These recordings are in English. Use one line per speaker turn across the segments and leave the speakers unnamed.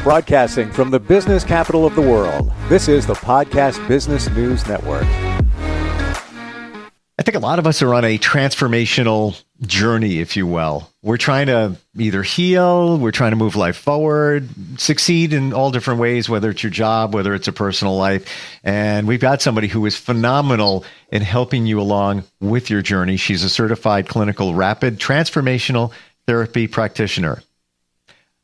Broadcasting from the business capital of the world, this is the Podcast Business News Network.
I think a lot of us are on a transformational journey, if you will. We're trying to either heal, we're trying to move life forward, succeed in all different ways, whether it's your job, whether it's a personal life. And we've got somebody who is phenomenal in helping you along with your journey. She's a certified clinical rapid transformational therapy practitioner.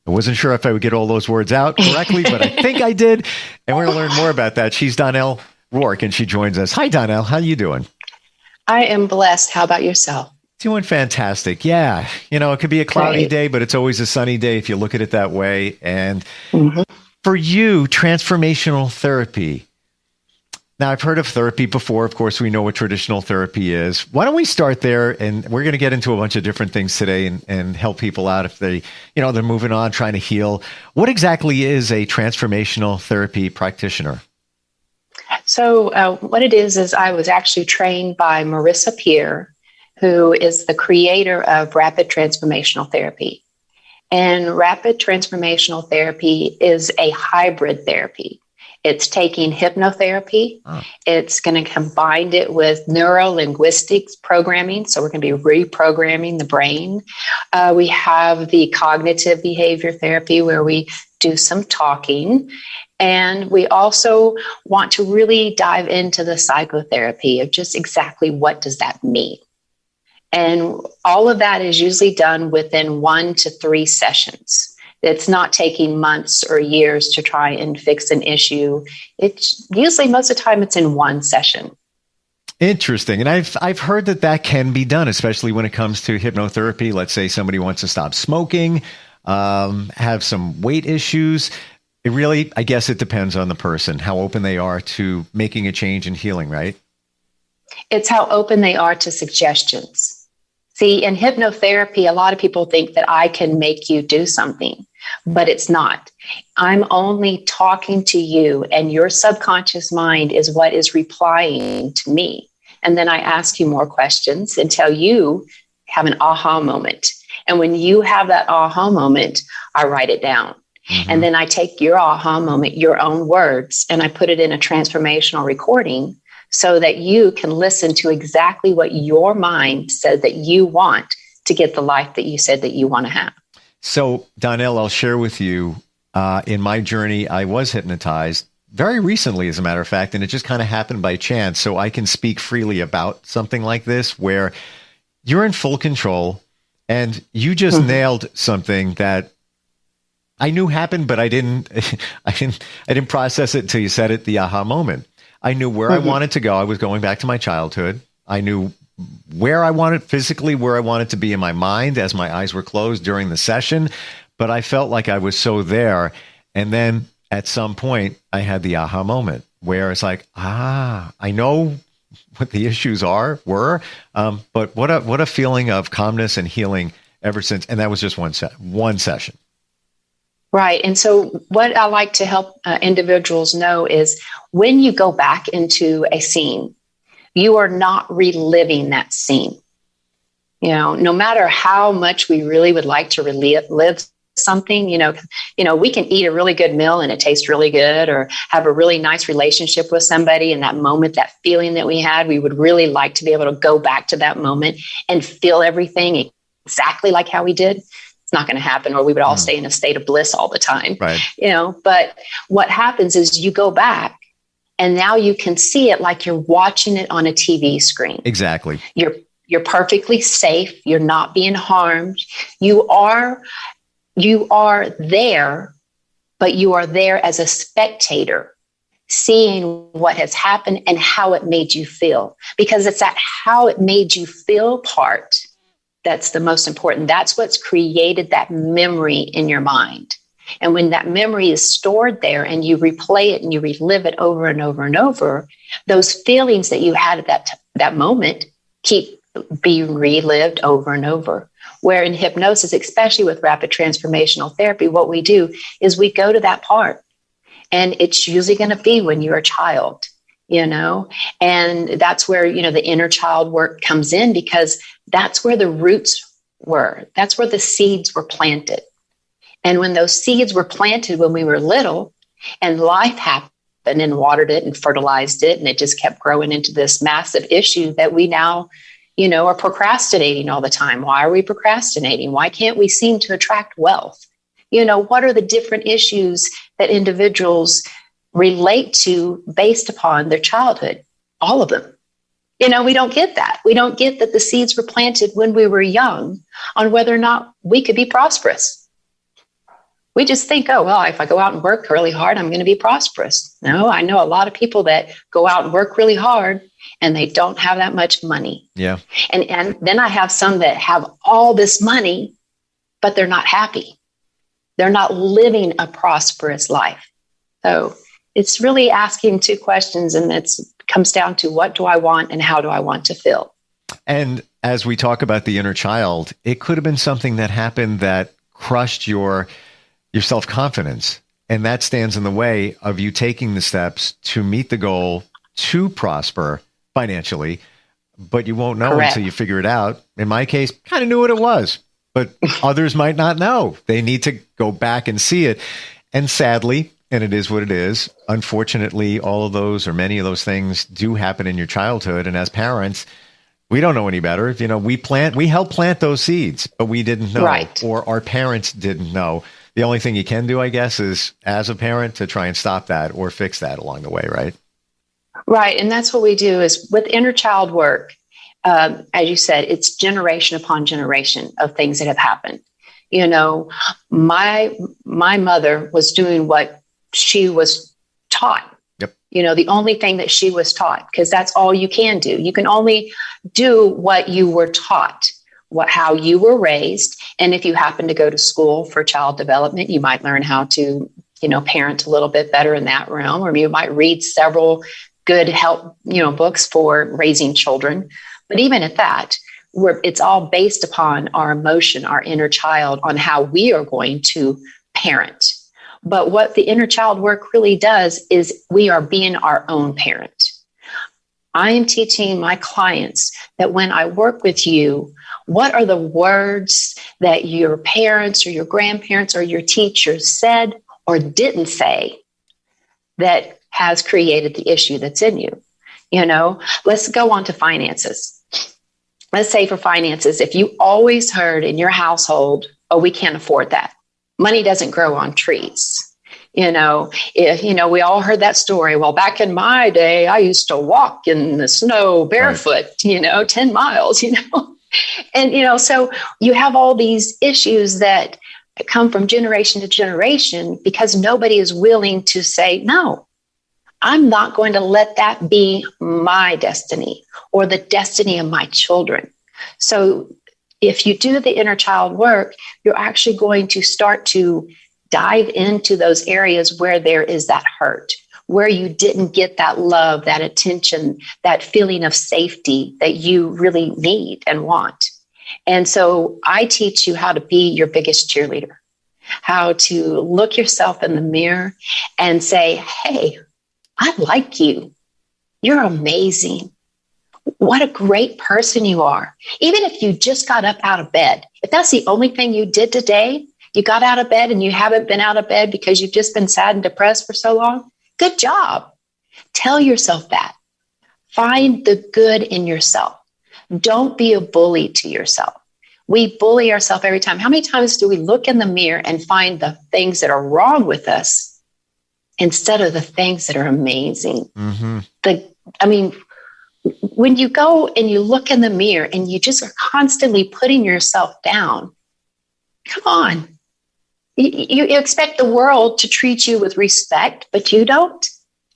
I wasn't sure if I would get all those words out correctly, but I think I did. And we're going to learn more about that. She's Donel Rourke, and she joins us. Hi, Donel. How are you doing?
I am blessed. How about yourself?
Doing fantastic. Yeah. You know, it could be a cloudy day, but it's always a sunny day if you look at it that way. And for you, transformational therapy. Now, I've heard of therapy before. Of course, we know what traditional therapy is. Why don't we start there? And we're going to get into a bunch of different things today and help people out if they, they're moving on, trying to heal. What exactly is a transformational therapy practitioner?
So what it is I was actually trained by Marisa Peer, who is the creator of Rapid Transformational Therapy. And Rapid Transformational Therapy is a hybrid therapy. It's taking hypnotherapy. It's going to combine it with neuro-linguistics programming. So we're going to be reprogramming the brain. We have the cognitive behavior therapy where we do some talking. And we also want to really dive into the psychotherapy of just exactly what does that mean. And all of that is usually done within 1 to 3 sessions. It's not taking months or years to try and fix an issue. It's usually most of the time it's in one session.
Interesting. And I've heard that can be done, especially when it comes to hypnotherapy. Let's say somebody wants to stop smoking, have some weight issues. It really, I guess it depends on the person, how open they are to making a change and healing, right?
It's how open they are to suggestions. See, in hypnotherapy, a lot of people think that I can make you do something, but it's not. I'm only talking to you, and your subconscious mind is what is replying to me. And then I ask you more questions until you have an aha moment. And when you have that aha moment, I write it down. And then I take your aha moment, your own words, and I put it in a transformational recording so that you can listen to exactly what your mind says that you want to get the life that you said that you want to have.
So, Donel, I'll share with you, in my journey, I was hypnotized very recently, as a matter of fact, and it just kind of happened by chance. So I can speak freely about something like this where you're in full control and you just nailed something that I knew happened, but I didn't process it until you said it, the aha moment. I knew where I wanted to go. I was going back to my childhood. I knew where I wanted to be in my mind as my eyes were closed during the session, but I felt like I was so there. And then at some point I had the aha moment where it's like, I know what the issues were, but what a feeling of calmness and healing ever since. And that was just one session.
Right. And so what I like to help individuals know is when you go back into a scene, you are not reliving that scene. No matter how much we really would like to relive something, we can eat a really good meal and it tastes really good, or have a really nice relationship with somebody. And that moment, that feeling that we had, we would really like to be able to go back to that moment and feel everything exactly like how we did. It's not going to happen, or we would all stay in a state of bliss all the time,
right?
But what happens is you go back and now you can see it like you're watching it on a TV screen.
Exactly.
You're perfectly safe. You're not being harmed. You are there, but you are there as a spectator, seeing what has happened and how it made you feel, because it's that how it made you feel part that's the most important. That's what's created that memory in your mind. And when that memory is stored there and you replay it and you relive it over and over and over, those feelings that you had at that moment keep being relived over and over. Where in hypnosis, especially with rapid transformational therapy, what we do is we go to that part. And it's usually going to be when you're a child, and that's where, the inner child work comes in, because that's where the roots were. That's where the seeds were planted. And when those seeds were planted when we were little and life happened and watered it and fertilized it, and it just kept growing into this massive issue that we now, are procrastinating all the time. Why are we procrastinating? Why can't we seem to attract wealth? What are the different issues that individuals relate to based upon their childhood? All of them. We don't get that. We don't get that the seeds were planted when we were young on whether or not we could be prosperous. We just think, oh, well, if I go out and work really hard, I'm going to be prosperous. No, I know a lot of people that go out and work really hard and they don't have that much money.
Yeah.
And then I have some that have all this money, but they're not happy. They're not living a prosperous life. So it's really asking two questions, and it comes down to what do I want and how do I want to feel?
And as we talk about the inner child, it could have been something that happened that crushed your self-confidence. And that stands in the way of you taking the steps to meet the goal to prosper financially, but you won't know
Correct.
until you figure it out. In my case, kind of knew what it was, but others might not know. They need to go back and see it. And sadly, and it is what it is, unfortunately, all of those or many of those things do happen in your childhood. And as parents, we don't know any better. We help plant those seeds, but we didn't know,
Right.
or our parents didn't know. The only thing you can do, I guess, is as a parent to try and stop that or fix that along the way, right?
Right. And that's what we do is with inner child work. As you said, it's generation upon generation of things that have happened. My mother was doing what she was taught.
Yep.
The only thing that she was taught, because that's all you can do. You can only do what you were taught, how you were raised. And if you happen to go to school for child development, you might learn how to, parent a little bit better in that realm, or you might read several good help, books for raising children. But even at that, it's all based upon our emotion, our inner child, on how we are going to parent. But what the inner child work really does is we are being our own parent. I am teaching my clients that when I work with you, what are the words that your parents or your grandparents or your teachers said or didn't say that has created the issue that's in you? Let's go on to finances. Let's say for finances, if you always heard in your household, oh, we can't afford that. Money doesn't grow on trees. If, we all heard that story. Well, back in my day, I used to walk in the snow barefoot, right. 10 miles, And, so you have all these issues that come from generation to generation because nobody is willing to say, no, I'm not going to let that be my destiny or the destiny of my children. So if you do the inner child work, you're actually going to start to dive into those areas where there is that hurt, where you didn't get that love, that attention, that feeling of safety that you really need and want. And so I teach you how to be your biggest cheerleader, how to look yourself in the mirror and say, hey, I like you. You're amazing. What a great person you are. Even if you just got up out of bed, if that's the only thing you did today, you got out of bed and you haven't been out of bed because you've just been sad and depressed for so long, good job. Tell yourself that. Find the good in yourself. Don't be a bully to yourself. We bully ourselves every time. How many times do we look in the mirror and find the things that are wrong with us instead of the things that are amazing?
Mm-hmm.
When you go and you look in the mirror and you just are constantly putting yourself down, come on. You expect the world to treat you with respect, but you don't.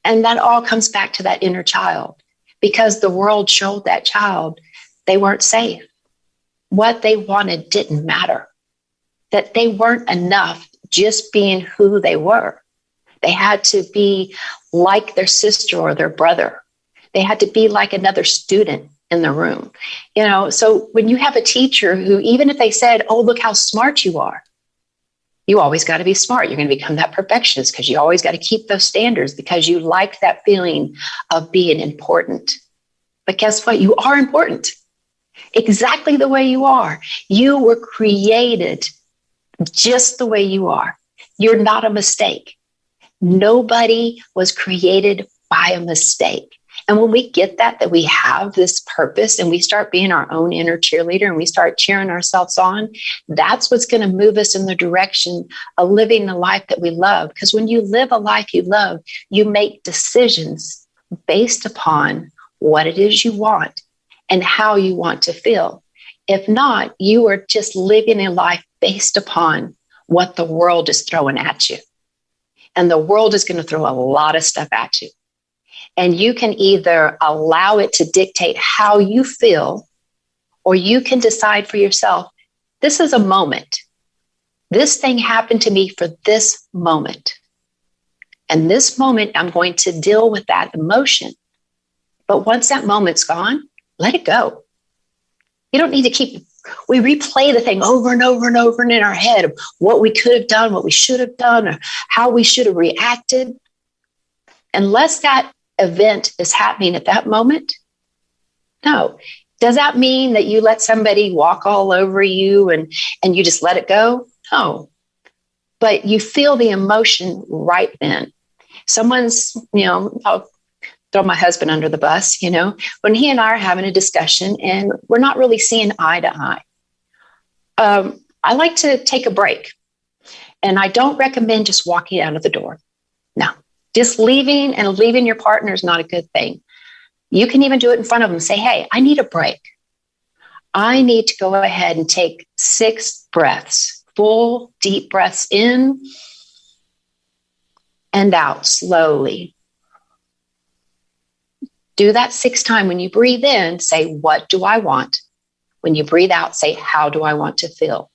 And that all comes back to that inner child because the world showed that child they weren't safe. What they wanted didn't matter, that they weren't enough just being who they were. They had to be like their sister or their brother. They had to be like another student in the room. So when you have a teacher who, even if they said, oh, look how smart you are, you always got to be smart. You're going to become that perfectionist because you always got to keep those standards because you like that feeling of being important. But guess what? You are important exactly the way you are. You were created just the way you are. You're not a mistake. Nobody was created by a mistake. And when we get that we have this purpose and we start being our own inner cheerleader and we start cheering ourselves on, that's what's going to move us in the direction of living the life that we love. Because when you live a life you love, you make decisions based upon what it is you want and how you want to feel. If not, you are just living a life based upon what the world is throwing at you. And the world is going to throw a lot of stuff at you. And you can either allow it to dictate how you feel, or you can decide for yourself, this is a moment. This thing happened to me for this moment. And this moment, I'm going to deal with that emotion. But once that moment's gone, let it go. You don't need to we replay the thing over and over and over in our head of what we could have done, what we should have done, or how we should have reacted. Unless that event is happening at that moment, no. Does that mean that you let somebody walk all over you and you just let it go? No. But you feel the emotion right then. Someone's, I'll throw my husband under the bus, when he and I are having a discussion and we're not really seeing eye to eye. I like to take a break, and I don't recommend just walking out of the door. No, just leaving your partner is not a good thing. You can even do it in front of them. Say, hey, I need a break. I need to go ahead and take 6 breaths, full, deep breaths in and out slowly. Do that 6 times. When you breathe in, say, what do I want? When you breathe out, say, how do I want to feel?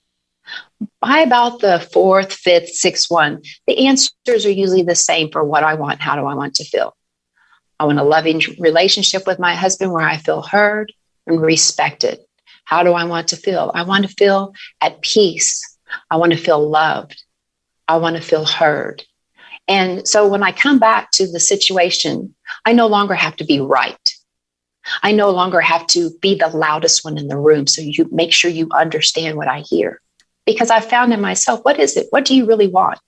By about the 4th, 5th, 6th one, the answers are usually the same for what I want. How do I want to feel? I want a loving relationship with my husband where I feel heard and respected. How do I want to feel? I want to feel at peace. I want to feel loved. I want to feel heard. And so when I come back to the situation, I no longer have to be right. I no longer have to be the loudest one in the room. So you make sure you understand what I hear. Because I found in myself, what is it? What do you really want?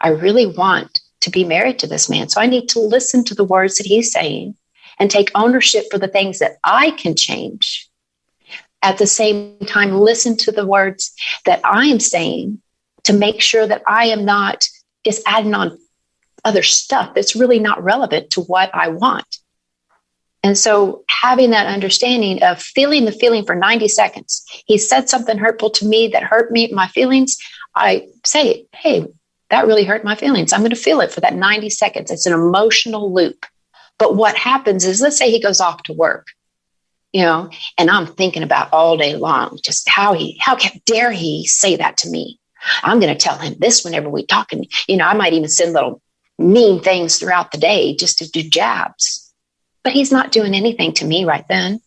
I really want to be married to this man. So I need to listen to the words that he's saying and take ownership for the things that I can change. At the same time, listen to the words that I am saying to make sure that I am not just adding on other stuff that's really not relevant to what I want. And so having that understanding of feeling the feeling for 90 seconds, he said something hurtful to me that hurt me, my feelings. I say, hey, that really hurt my feelings. I'm going to feel it for that 90 seconds. It's an emotional loop. But what happens is, let's say he goes off to work, and I'm thinking about all day long, just how dare he say that to me? I'm going to tell him this whenever we talk. And, I might even send little mean things throughout the day just to do jabs. But he's not doing anything to me right then.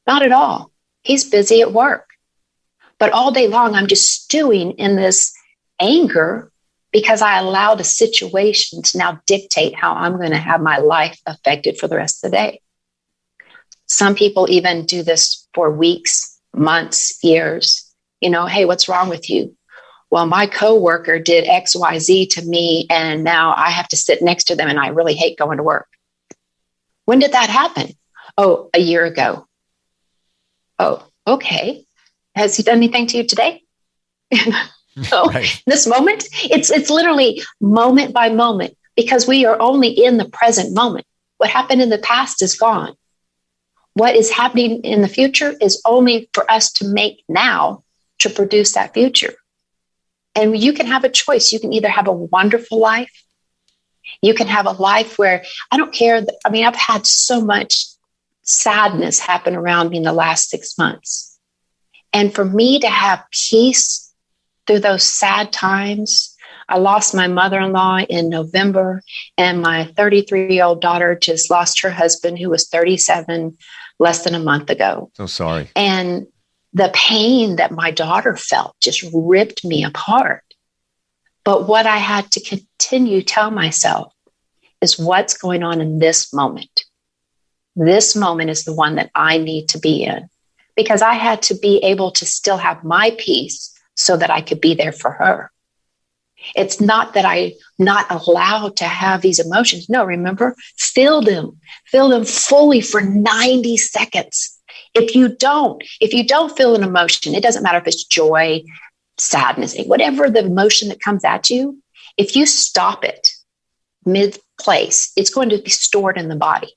Not at all. He's busy at work. But all day long, I'm just stewing in this anger because I allowed a situation to now dictate how I'm going to have my life affected for the rest of the day. Some people even do this for weeks, months, years. Hey, what's wrong with you? Well, my coworker did X, Y, Z to me, and now I have to sit next to them, and I really hate going to work. When did that happen? Oh, a year ago. Oh, okay. Has he done anything to you today? So right. This moment, it's literally moment by moment, because we are only in the present moment. What happened in the past is gone. What is happening in the future is only for us to make now to produce that future. And you can have a choice. You can either have a wonderful life. You can have a life where, I don't care. I've had so much sadness happen around me in the last 6 months. And for me to have peace through those sad times, I lost my mother-in-law in November, and my 33-year-old daughter just lost her husband, who was 37, less than a month ago.
So sorry.
And the pain that my daughter felt just ripped me apart. But what I had to continue to tell myself is what's going on in this moment. This moment is the one that I need to be in, because I had to be able to still have my peace so that I could be there for her. It's not that I'm not allowed to have these emotions. No, remember, feel them fully for 90 seconds. If you don't feel an emotion, it doesn't matter if it's joy, sadness, whatever the emotion that comes at you, if you stop it mid-place, it's going to be stored in the body,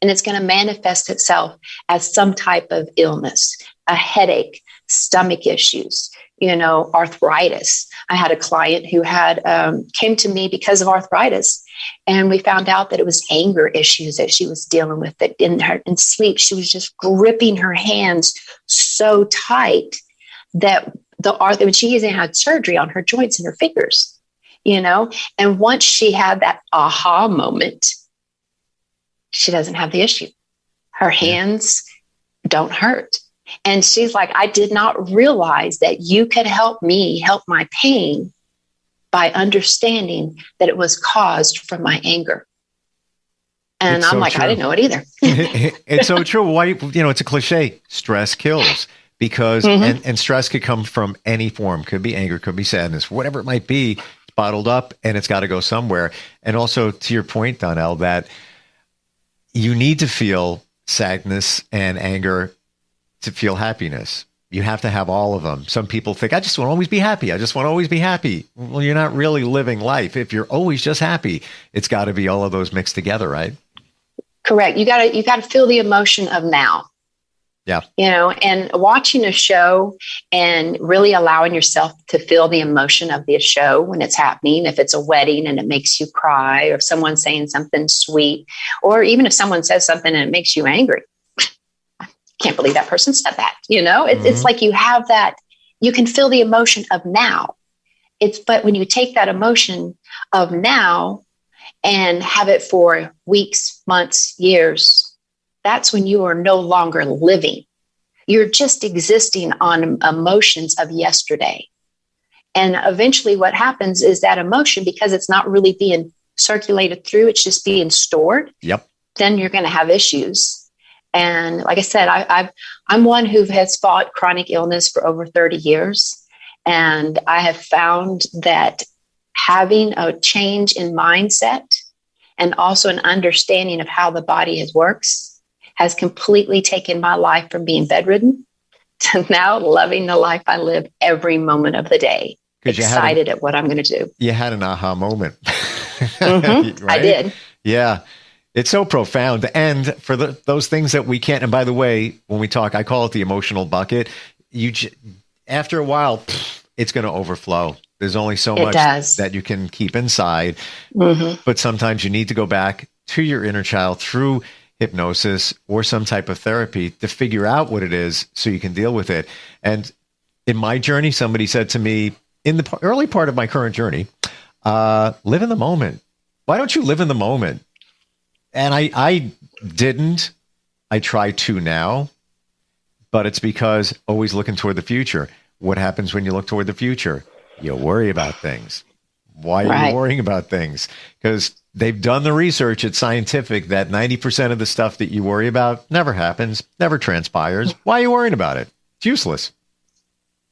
and it's going to manifest itself as some type of illness, a headache, stomach issues, arthritis. I had a client who had came to me because of arthritis, and we found out that it was anger issues that she was dealing with. That in sleep, she was just gripping her hands so tight that when she even had surgery on her joints and her fingers, And once she had that aha moment, she doesn't have the issue. Her hands don't hurt. And she's like, I did not realize that you could help me help my pain by understanding that it was caused from my anger. And I'm like, true. I didn't know it either.
It's so true. Why, it's a cliche. Stress kills, because, and stress could come from any form. Could be anger, could be sadness, whatever it might be. It's bottled up and it's got to go somewhere. And also to your point, Donel, that you need to feel sadness and anger to feel happiness. You have to have all of them. Some people think, I just want to always be happy. I just want to always be happy. Well, you're not really living life. If you're always just happy, it's got to be all of those mixed together, right?
Correct. You got to feel the emotion of now.
Yeah.
And watching a show and really allowing yourself to feel the emotion of the show when it's happening. If it's a wedding and it makes you cry, or if someone's saying something sweet, or even if someone says something and it makes you angry. Can't believe that person said that. It's like you have that, you can feel the emotion of now. But when you take that emotion of now and have it for weeks, months, years, that's when you are no longer living. You're just existing on emotions of yesterday. And eventually what happens is that emotion, because it's not really being circulated through, it's just being stored.
Yep.
Then you're going to have issues. And like I said, I'm one who has fought chronic illness for over 30 years. And I have found that having a change in mindset and also an understanding of how the body works has completely taken my life from being bedridden to now loving the life I live every moment of the day. Excited at what I'm going to do.
You had an aha moment.
Right? I did.
Yeah. It's so profound. And for those things that we can't, and by the way, when we talk, I call it the emotional bucket. After a while, it's going to overflow. There's only so much that you can keep inside. But sometimes you need to go back to your inner child through hypnosis or some type of therapy to figure out what it is so you can deal with it. And in my journey, somebody said to me in the early part of my current journey, live in the moment. Why don't you live in the moment? And I didn't. I try to now, but it's because always looking toward the future. What happens when you look toward the future? You worry about things. Why are you worrying about things? Because they've done the research. It's scientific that 90% of the stuff that you worry about never happens, never transpires. Why are you worrying about it? It's useless.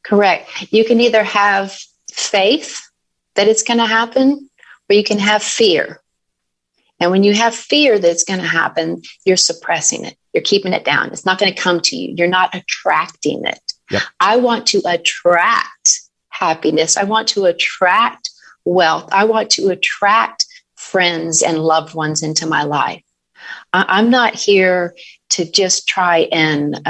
Correct.
You can either have faith that it's going to happen, or you can have fear. And when you have fear that it's going to happen, you're suppressing it. You're keeping it down. It's not going to come to you. You're not attracting it.
Yep.
I want to attract happiness. I want to attract wealth. I want to attract friends and loved ones into my life. I'm not here to just try and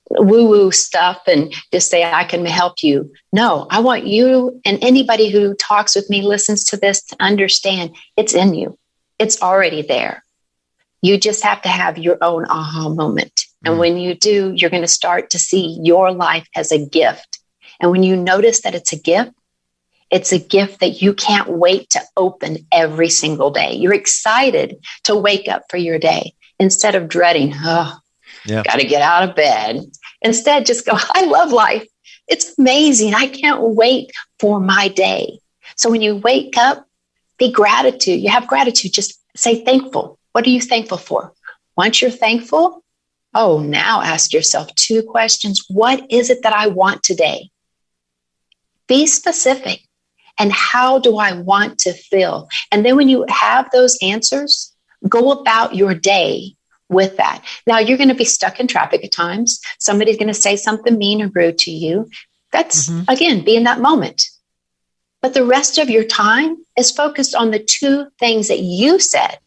woo-woo stuff and just say, I can help you. No, I want you and anybody who talks with me, listens to this, to understand it's in you. It's already there. You just have to have your own aha moment. And when you do, you're going to start to see your life as a gift. And when you notice that it's a gift that you can't wait to open every single day. You're excited to wake up for your day instead of dreading, got to get out of bed. Instead, just go, I love life. It's amazing. I can't wait for my day. So when you wake up, be gratitude. You have gratitude. Just say thankful. What are you thankful for? Once you're thankful, Oh, now ask yourself 2 questions. What is it that I want today? Be specific. And how do I want to feel? And then when you have those answers, go about your day with that. Now, you're going to be stuck in traffic at times. Somebody's going to say something mean or rude to you. That's, again, be in that moment. But the rest of your time is focused on the 2 things that you said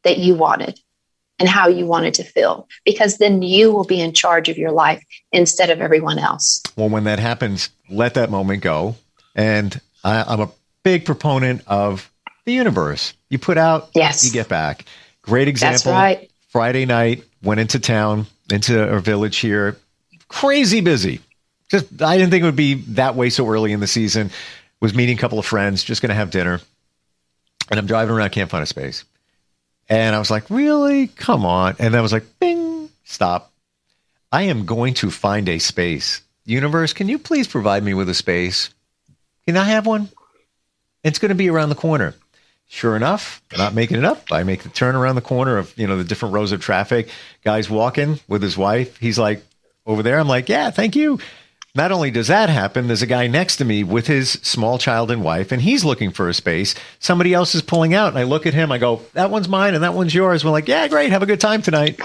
that you wanted and how you wanted to feel, because then you will be in charge of your life instead of everyone else.
Well, when that happens, let that moment go. And I'm a big proponent of the universe. You put out, you get back. Great example.
That's right.
Friday night, went into town, into our village here. Crazy busy. Just, I didn't think it would be that way so early in the season. Was meeting a couple of friends, just going to have dinner. And I'm driving around, can't find a space. And I was like, really? Come on. And I was like, bing, stop. I am going to find a space. Universe, can you please provide me with a space? Can I have one? It's going to be around the corner. Sure enough, not making it up. I make the turn around the corner of, the different rows of traffic. Guy's walking with his wife. He's like, over there. I'm like, yeah, thank you. Not only does that happen, there's a guy next to me with his small child and wife, and he's looking for a space. Somebody else is pulling out, and I look at him. I go, that one's mine, and that one's yours. We're like, yeah, great. Have a good time tonight.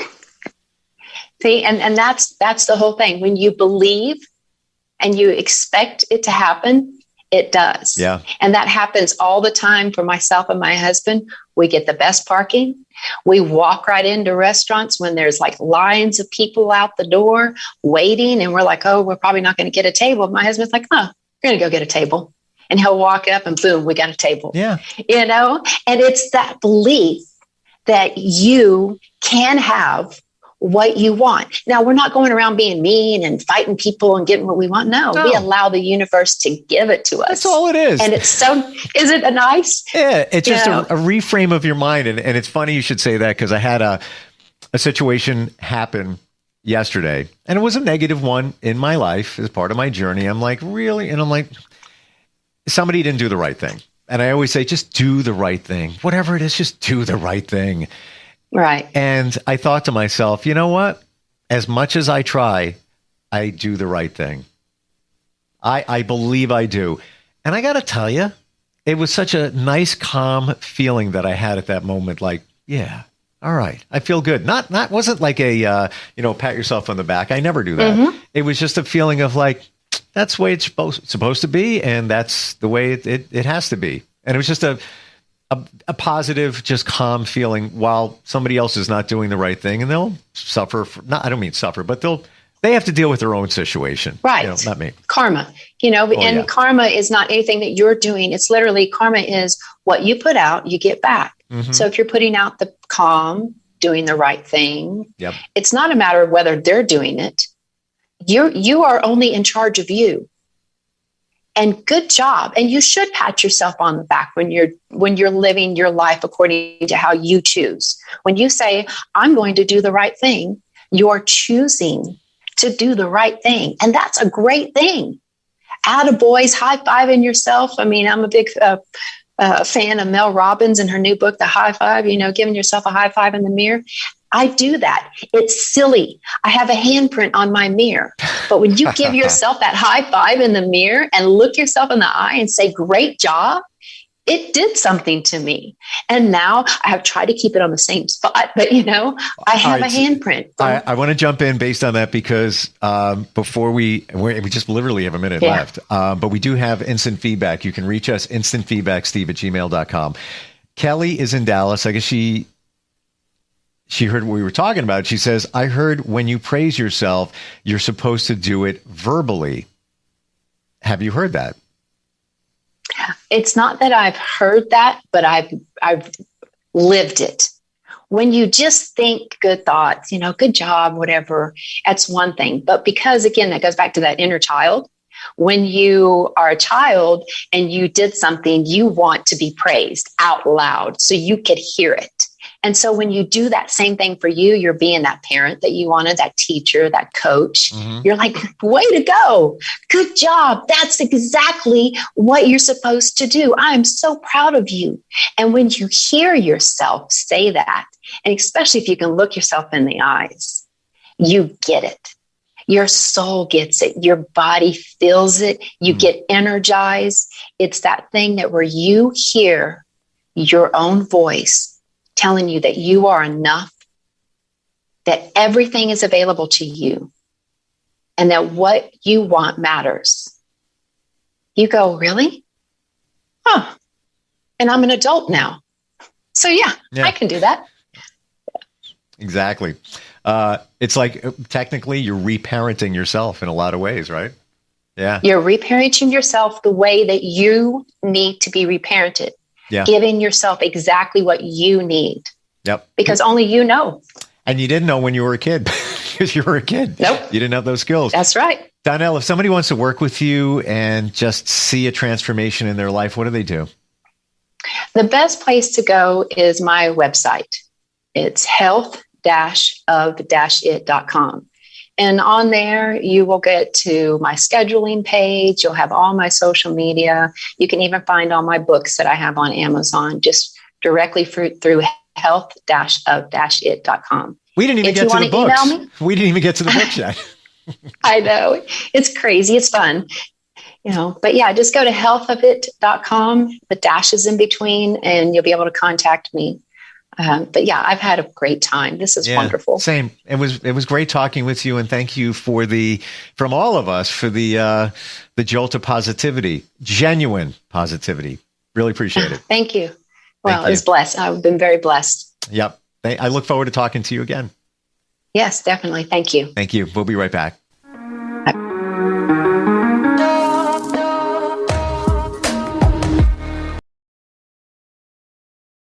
See, and that's the whole thing. When you believe and you expect it to happen, it does.
Yeah.
And that happens all the time for myself and my husband. We get the best parking. We walk right into restaurants when there's like lines of people out the door waiting. And we're like, oh, we're probably not going to get a table. My husband's like, oh, we're going to go get a table. And he'll walk up and boom, we got a table.
Yeah.
And it's that belief that you can have what you want. Now, we're not going around being mean and fighting people and getting what we want. No, we allow the universe to give it to us.
That's all it is.
And it's so, is it nice?
Yeah, it's just a reframe of your mind. And it's funny you should say that, because I had a situation happen yesterday, and it was a negative one in my life as part of my journey. I'm like, really? And I'm like, somebody didn't do the right thing. And I always say, just do the right thing. Whatever it is, just do the right thing.
Right.
And I thought to myself, you know what? As much as I try, I do the right thing. I believe I do. And I got to tell you, it was such a nice, calm feeling that I had at that moment. Like, yeah, all right, I feel good. Not wasn't like a, pat yourself on the back. I never do that. Mm-hmm. It was just a feeling of like, that's the way it's supposed to be. And that's the way it has to be. And it was just a positive, just calm feeling while somebody else is not doing the right thing, and they'll suffer. I don't mean suffer, but they have to deal with their own situation.
Right.
Not me.
Karma, karma is not anything that you're doing. It's literally karma is what you put out, you get back. Mm-hmm. So if you're putting out the calm, doing the right thing, it's not a matter of whether they're doing it. You are only in charge of you. And good job. And you should pat yourself on the back when you're living your life according to how you choose. When you say, I'm going to do the right thing, you're choosing to do the right thing. And that's a great thing. Attaboys, high-fiving yourself. I mean, I'm a big fan of Mel Robbins and her new book, The High Five, giving yourself a high five in the mirror. I do that. It's silly. I have a handprint on my mirror. But when you give yourself that high five in the mirror and look yourself in the eye and say, great job, it did something to me. And now I have tried to keep it on the same spot, but I have a handprint.
I want to jump in based on that, because before we just literally have a minute left, but we do have instant feedback. You can reach us, instantfeedbacksteve@gmail.com. Kelly is in Dallas. I guess she heard what we were talking about. She says, I heard when you praise yourself, you're supposed to do it verbally. Have you heard that?
It's not that I've heard that, but I've lived it. When you just think good thoughts, good job, whatever, that's one thing. But because, again, that goes back to that inner child. When you are a child and you did something, you want to be praised out loud so you could hear it. And so when you do that same thing for you, you're being that parent that you wanted, that teacher, that coach. Mm-hmm. You're like, way to go. Good job. That's exactly what you're supposed to do. I'm so proud of you. And when you hear yourself say that, and especially if you can look yourself in the eyes you get it. Your soul gets it. Your body feels it. You get energized. It's that thing that where you hear your own voice telling you that you are enough, that everything is available to you, and that what you want matters. You go, really? Huh. And I'm an adult now. So yeah, I can do that.
Exactly. It's like technically you're reparenting yourself in a lot of ways, right? Yeah.
You're reparenting yourself the way that you need to be reparented. Yeah. Giving yourself exactly what you need.
Yep.
Because only you know.
And you didn't know when you were a kid because you were a kid.
Nope.
You didn't have those skills.
That's right.
Donel, if somebody wants to work with you and just see a transformation in their life, what do they do?
The best place to go is my website. It's health-of-it.com. And on there, you will get to my scheduling page. You'll have all my social media. You can even find all my books that I have on Amazon, just directly through health-of-it.com.
We didn't even get to the books. We didn't even get to the books yet.
I know. It's crazy. It's fun. But yeah, just go to healthofit.com, the dashes in between, and you'll be able to contact me. But yeah, I've had a great time. This is wonderful.
Same. It was great talking with you, and thank you from all of us for the jolt of positivity, genuine positivity. Really appreciate it.
Thank you. Well, it was blessed. I've been very blessed.
Yep. I look forward to talking to you again.
Yes, definitely. Thank you.
Thank you. We'll be right back.